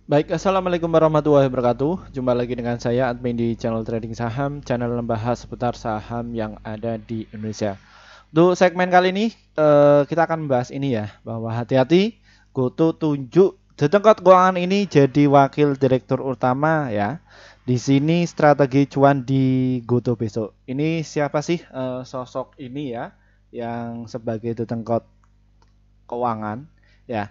Baik, assalamualaikum warahmatullahi wabarakatuh. Jumpa lagi dengan saya, admin di channel Trading Saham, channel membahas seputar saham yang ada di Indonesia. Untuk segmen kali ini, kita akan membahas ini ya, bahwa hati-hati, Goto tunjuk Dedengkot keuangan ini jadi wakil direktur utama ya. Di sini strategi cuan di Goto besok. Ini siapa sih sosok ini ya, yang sebagai Dedengkot keuangan ya?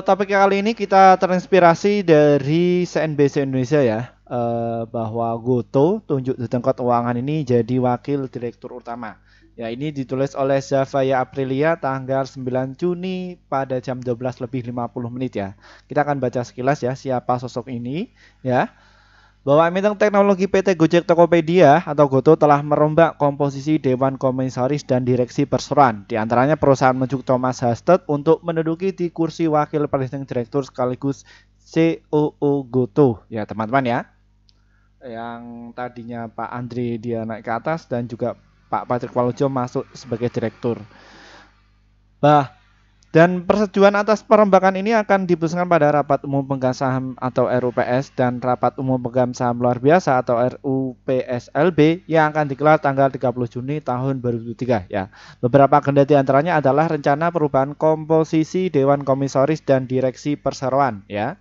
Topik kali ini kita terinspirasi dari CNBC Indonesia ya, bahwa Goto tunjuk Dedengkot keuangan ini jadi wakil direktur utama. Ya, ini ditulis oleh Zafaya Aprilia tanggal 9 Juni pada jam 12 lebih 50 menit ya. Kita akan baca sekilas ya siapa sosok ini ya. Bahwa emiten teknologi PT Gojek Tokopedia atau Goto telah merombak komposisi Dewan Komisaris dan Direksi Perseroan. Di antaranya perusahaan menunjuk Thomas Husted untuk menduduki di kursi Wakil Presiden Direktur sekaligus COO Goto. Ya teman-teman ya. Yang tadinya Pak Andri dia naik ke atas dan juga Pak Patrick Walujo masuk sebagai direktur. Dan persetujuan atas perombakan ini akan diputuskan pada rapat umum pemegang saham atau RUPS dan rapat umum pemegang saham luar biasa atau RUPSLB yang akan digelar tanggal 30 Juni tahun 2023 ya. Beberapa agenda di antaranya adalah rencana perubahan komposisi Dewan Komisaris dan Direksi Perseroan ya.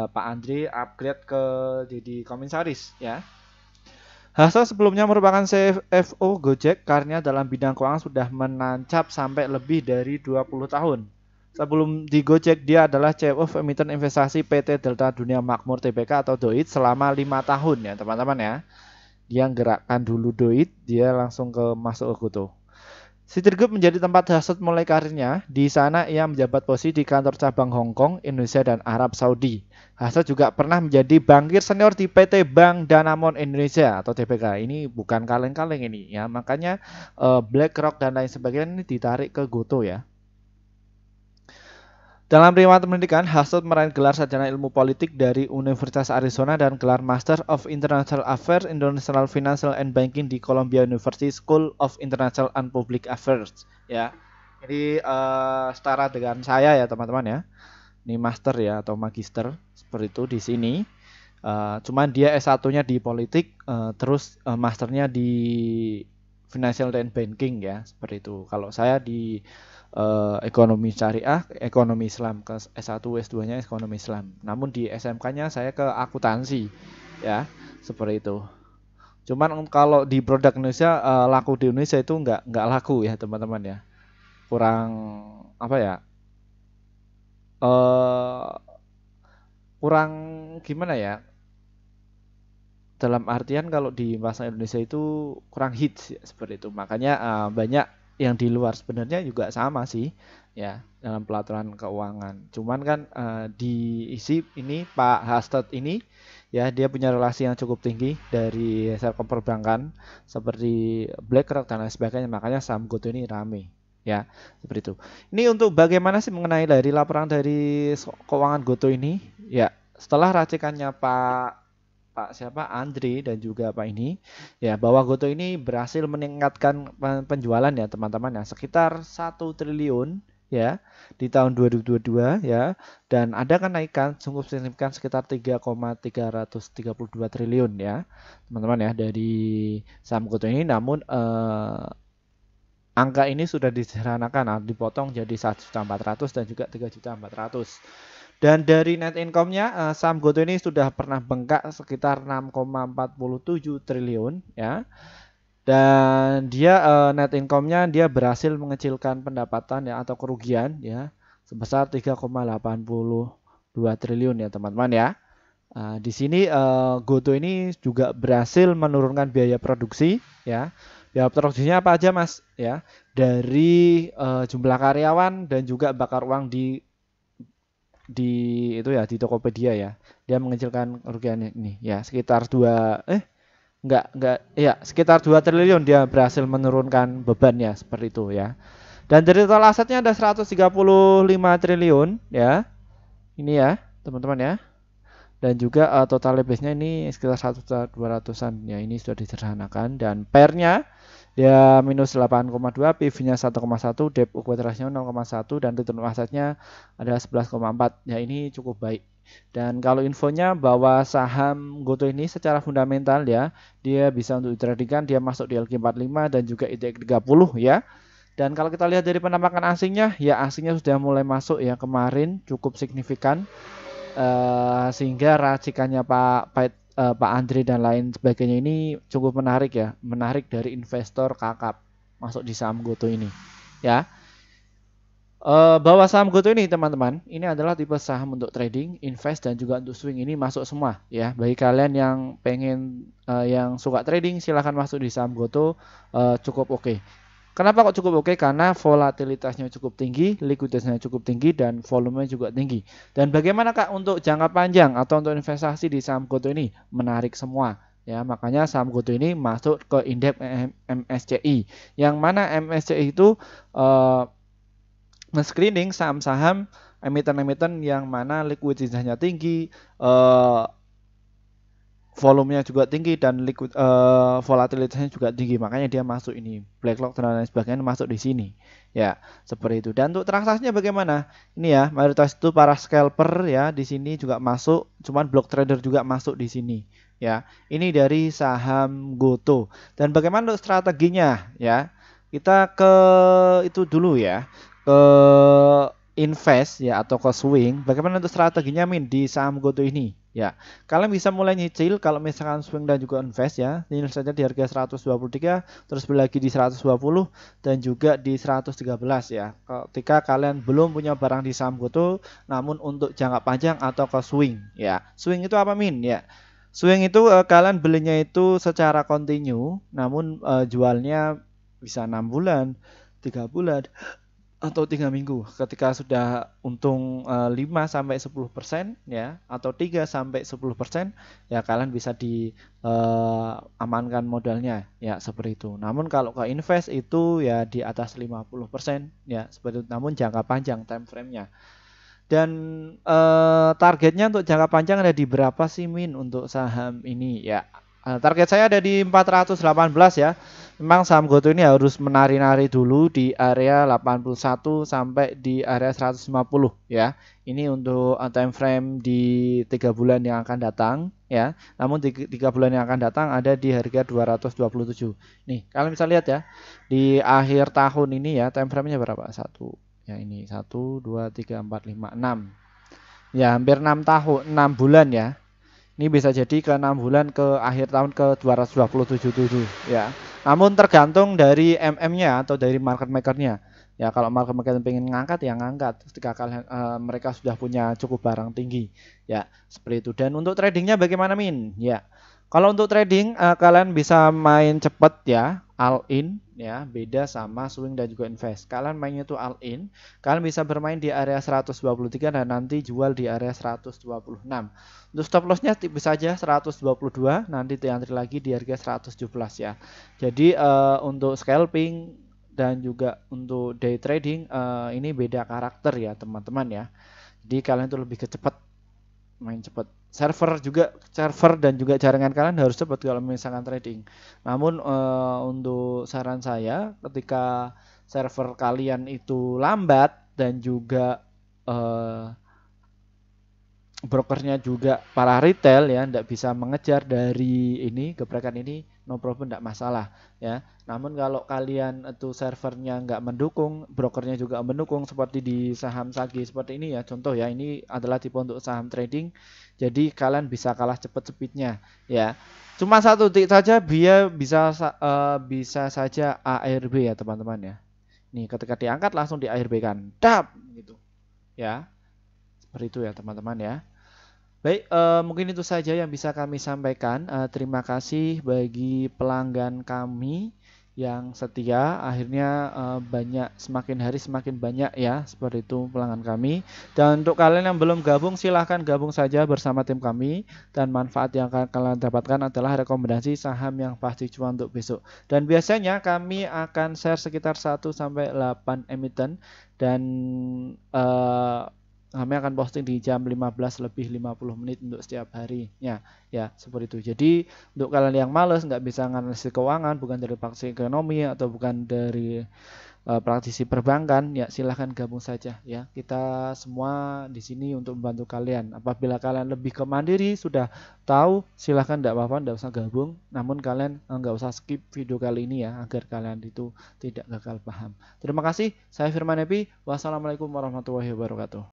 Pak Andri upgrade ke jadi komisaris ya. Hasto sebelumnya merupakan CFO Gojek, karirnya dalam bidang keuangan sudah menancap sampai lebih dari 20 tahun. Sebelum di Gojek, dia adalah CFO emiten investasi PT Delta Dunia Makmur Tbk atau DOIT selama 5 tahun ya teman-teman ya. Dia gerakkan dulu DOIT, dia langsung masuk ke Goto. Citigroup menjadi tempat Hasto mulai karirnya. Di sana ia menjabat posisi di kantor cabang Hong Kong, Indonesia, dan Arab Saudi. Hasto juga pernah menjadi bankir senior di PT Bank Danamon Indonesia atau TBK. Ini bukan kaleng-kaleng ini ya. Makanya BlackRock dan lain sebagainya ini ditarik ke Goto ya. Dalam riwayat pendidikan, Hasto meraih gelar sarjana ilmu politik dari Universitas Arizona dan gelar Master of International Affairs International Financial and Banking di Columbia University School of International and Public Affairs. Ya, jadi setara dengan saya ya teman-teman ya. Ini master ya atau magister seperti itu di sini. Cuman dia S1-nya di politik, terus masternya di financial and banking ya seperti itu. Kalau saya di ekonomi syariah, ekonomi Islam ke S1, S2-nya ekonomi Islam. Namun di SMK-nya saya ke akuntansi ya, seperti itu. Cuman kalau di produk Indonesia laku di Indonesia itu nggak laku ya teman-teman ya. Kurang apa ya? Kurang gimana ya? Dalam artian kalau di bahasa Indonesia itu kurang hits ya, seperti itu. Makanya banyak yang di luar sebenarnya juga sama sih ya dalam pelaturan keuangan. Cuman kan diisi ini Pak Husted ini ya dia punya relasi yang cukup tinggi dari sektor perbankan seperti BlackRock dan lain sebagainya. Makanya saham Goto ini rame ya seperti itu. Ini untuk bagaimana sih mengenai dari laporan dari keuangan Goto ini ya setelah racikannya Pak siapa Andri dan juga Pak ini ya bahwa Goto ini berhasil meningkatkan penjualan ya teman-teman ya sekitar 1 triliun ya di tahun 2022 ya dan ada kenaikan cukup signifikan sekitar 3,332 triliun ya teman-teman ya dari saham Goto ini namun angka ini sudah disederhanakan dipotong jadi 1.400.000 dan juga 3.400.000. Dan dari net income-nya saham Goto ini sudah pernah bengkak sekitar 6,47 triliun ya. Dan dia net income-nya dia berhasil mengecilkan pendapatan ya atau kerugian ya sebesar 3,82 triliun ya teman-teman ya. Di sini Goto ini juga berhasil menurunkan biaya produksi ya. Ya produksinya apa aja Mas ya dari jumlah karyawan dan juga bakar uang di itu ya di Tokopedia ya dia mengecilkan kerugian ini ya sekitar enggak ya sekitar 2 triliun dia berhasil menurunkan bebannya seperti itu ya dan dari total asetnya ada 135 triliun ya ini ya teman-teman ya dan juga total lebesnya ini sekitar 1.200-an ya ini sudah disederhanakan dan pernya Dia minus 8,2, PV-nya 1,1, debt equity ratio 0,1 dan return on asset-nya ada 11,4. Ya, ini cukup baik. Dan kalau infonya bahwa saham GoTo ini secara fundamental ya, dia bisa untuk ditradingkan, dia masuk di LQ45 dan juga IDX 30 ya. Dan kalau kita lihat dari penampakan asingnya, ya asingnya sudah mulai masuk ya kemarin cukup signifikan, sehingga racikannya Pak Andri dan lain sebagainya ini cukup menarik ya, menarik dari investor kakap masuk di saham GoTo ini ya. Bahwa saham GoTo ini teman-teman, ini adalah tipe saham untuk trading, invest dan juga untuk swing, ini masuk semua ya. Bagi kalian yang pengen yang suka trading, silahkan masuk di saham GoTo, cukup oke. Kenapa kok cukup oke? Karena volatilitasnya cukup tinggi, likuiditasnya cukup tinggi, dan volumenya juga tinggi. Dan bagaimana Kak untuk jangka panjang atau untuk investasi di saham GoTo ini? Menarik semua. Ya, makanya saham GoTo ini masuk ke indeks MSCI. Yang mana MSCI itu men-screening saham-saham emiten-emiten yang mana likuiditasnya tinggi, volumenya juga tinggi dan volatilitasnya juga tinggi, makanya dia masuk ini. BlackRock dan lain sebagainya masuk di sini ya, seperti itu. Dan untuk transaksinya bagaimana ini ya, mayoritas itu para scalper ya, di sini juga masuk, cuman block trader juga masuk di sini ya. Ini dari saham GoTo. Dan bagaimana untuk strateginya ya, kita ke itu dulu ya, ke invest ya atau ke swing. Bagaimana untuk strateginya Min di saham GoTo ini ya? Kalian bisa mulai nyicil kalau misalkan swing dan juga invest ya. Ini saja di harga 123, terus beli lagi di 120 dan juga di 113 ya. Ketika kalian belum punya barang di saham GoTo, namun untuk jangka panjang atau ke swing ya. Swing itu apa Min ya? Swing itu kalian belinya itu secara kontinu, namun jualnya bisa 6 bulan, 3 bulan atau 3 minggu. Ketika sudah untung 5-10% ya, atau 3-10% ya, kalian bisa diamankan modalnya ya, seperti itu. Namun kalau ke invest itu ya di atas 50% ya, seperti itu. Namun jangka panjang time frame-nya. Dan targetnya untuk jangka panjang ada di berapa sih Min untuk saham ini ya? Target saya ada di 418 ya. Memang saham GoTo ini harus menari-nari dulu di area 81 sampai di area 150 ya. Ini untuk time frame di 3 bulan yang akan datang ya. Namun di 3 bulan yang akan datang ada di harga 227. Nih, kalian bisa lihat ya. Di akhir tahun ini ya, time frame-nya berapa? Satu. Ya ini 1 2 3 4 5 6. Ya, hampir 6 tahun, 6 bulan ya. Ini bisa jadi ke 6 bulan ke akhir tahun ke 227 ya. Namun tergantung dari MM-nya atau dari market maker-nya. Ya, kalau market maker pengen ngangkat ya ngangkat ketika kalian mereka sudah punya cukup barang tinggi. Ya, seperti itu. Dan untuk tradingnya bagaimana Min? Ya. Kalau untuk trading kalian bisa main cepet ya, all in ya, beda sama swing dan juga invest. Kalian mainnya itu all in, kalian bisa bermain di area 123 dan nanti jual di area 126. Untuk stop lossnya tipis saja 122, nanti diantri lagi di harga 117 ya. Jadi untuk scalping dan juga untuk day trading ini beda karakter ya teman-teman ya. Jadi kalian itu lebih ke cepat, main cepat. Server dan juga jaringan kalian harus cepat kalau misalkan trading. Namun untuk saran saya, ketika server kalian itu lambat dan juga brokernya juga para retail ya, tidak bisa mengejar dari ini gebrakan ini, no problem, tidak masalah ya. Namun kalau kalian itu servernya nggak mendukung, brokernya juga mendukung seperti di saham Sagi seperti ini ya, contoh ya, ini adalah tipe untuk saham trading, jadi kalian bisa kalah cepat speednya ya. Cuma satu titik saja, dia bisa saja ARB ya teman-teman ya. Nih ketika diangkat langsung di ARB kan, dap gitu ya. Seperti itu ya teman-teman ya. Baik, mungkin itu saja yang bisa kami sampaikan. Terima kasih bagi pelanggan kami yang setia. Akhirnya semakin hari semakin banyak ya, seperti itu pelanggan kami. Dan untuk kalian yang belum gabung, silahkan gabung saja bersama tim kami. Dan manfaat yang akan kalian dapatkan adalah rekomendasi saham yang pasti cuan untuk besok. Dan biasanya kami akan share sekitar 1-8 emiten dan kami akan posting di jam 15 lebih 50 menit untuk setiap harinya. Ya, seperti itu. Jadi untuk kalian yang males nggak bisa nganalisis keuangan, bukan dari praktisi ekonomi atau bukan dari praktisi perbankan, ya silahkan gabung saja ya. Kita semua di sini untuk membantu kalian. Apabila kalian lebih ke mandiri, sudah tahu, silahkan, tidak apa-apa, tidak usah gabung. Namun kalian nggak usah skip video kali ini ya, agar kalian itu tidak gagal paham. Terima kasih. Saya Firman Epi. Wassalamualaikum warahmatullahi wabarakatuh.